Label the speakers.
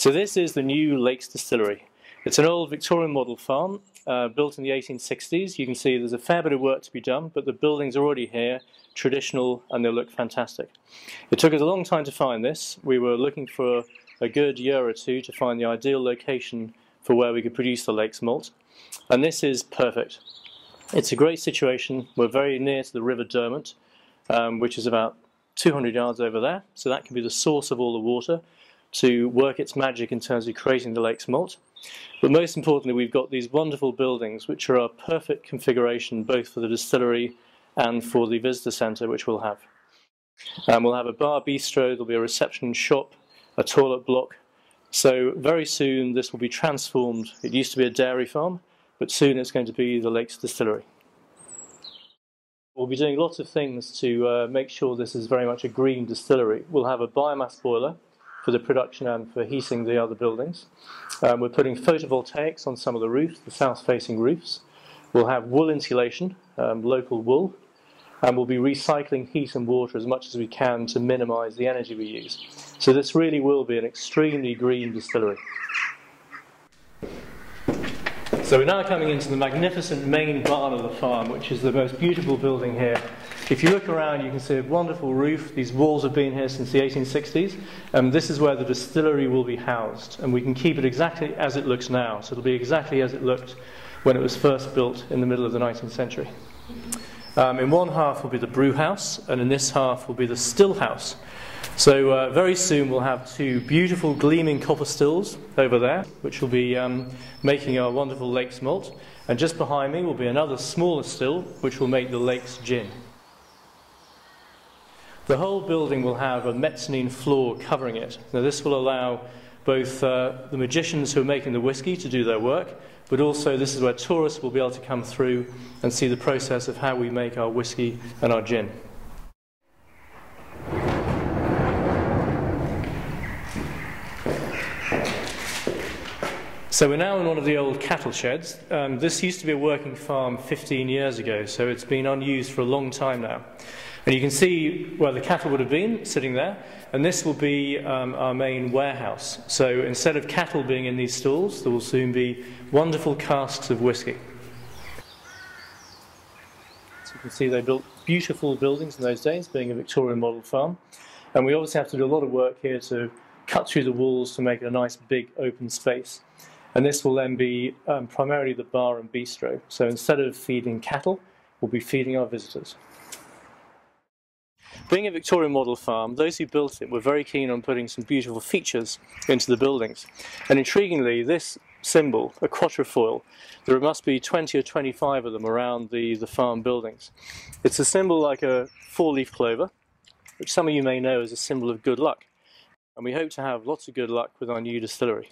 Speaker 1: So this is the new Lakes Distillery. It's an old Victorian model farm built in the 1860s. You can see there's a fair bit of work to be done, but the buildings are already here, traditional, and they look fantastic. It took us a long time to find this. We were looking for a good year or two to find the ideal location for where we could produce the Lakes malt, and this is perfect. It's a great situation. We're very near to the River Derwent, which is about 200 yards over there, so that can be the source of all the water to work its magic in terms of creating the Lakes malt. But most importantly, we've got these wonderful buildings which are a perfect configuration both for the distillery and for the visitor centre which we'll have. We'll have a bar bistro, there'll be a reception shop, a toilet block. So very soon this will be transformed. It used to be a dairy farm, but soon it's going to be the Lakes Distillery. We'll be doing lots of things to make sure this is very much a green distillery. We'll have a biomass boiler for the production and for heating the other buildings. We're putting photovoltaics on some of the roofs, the south-facing roofs. We'll have wool insulation, local wool, and we'll be recycling heat and water as much as we can to minimise the energy we use. So this really will be an extremely green distillery. So we're now coming into the magnificent main barn of the farm, which is the most beautiful building here. If you look around, you can see a wonderful roof. These walls have been here since the 1860s, and this is where the distillery will be housed. And we can keep it exactly as it looks now, so it'll be exactly as it looked when it was first built in the middle of the 19th century. In one half will be the brew house, and in this half will be the still house. So very soon we'll have two beautiful gleaming copper stills over there, which will be making our wonderful Lakes malt. And just behind me will be another smaller still, which will make the Lakes gin. The whole building will have a mezzanine floor covering it. Now this will allow both the magicians who are making the whisky to do their work, but also this is where tourists will be able to come through and see the process of how we make our whisky and our gin. So we're now in one of the old cattle sheds. This used to be a working farm 15 years ago, so it's been unused for a long time now. And you can see where the cattle would have been, sitting there, and this will be our main warehouse. So instead of cattle being in these stalls, there will soon be wonderful casks of whisky. So you can see they built beautiful buildings in those days, being a Victorian model farm. And we obviously have to do a lot of work here to cut through the walls to make it a nice big open space. And this will then be primarily the bar and bistro. So instead of feeding cattle, we'll be feeding our visitors. Being a Victorian model farm, those who built it were very keen on putting some beautiful features into the buildings. And intriguingly, this symbol, a quatrefoil, there must be 20 or 25 of them around the farm buildings. It's a symbol like a four-leaf clover, which some of you may know is a symbol of good luck. And we hope to have lots of good luck with our new distillery.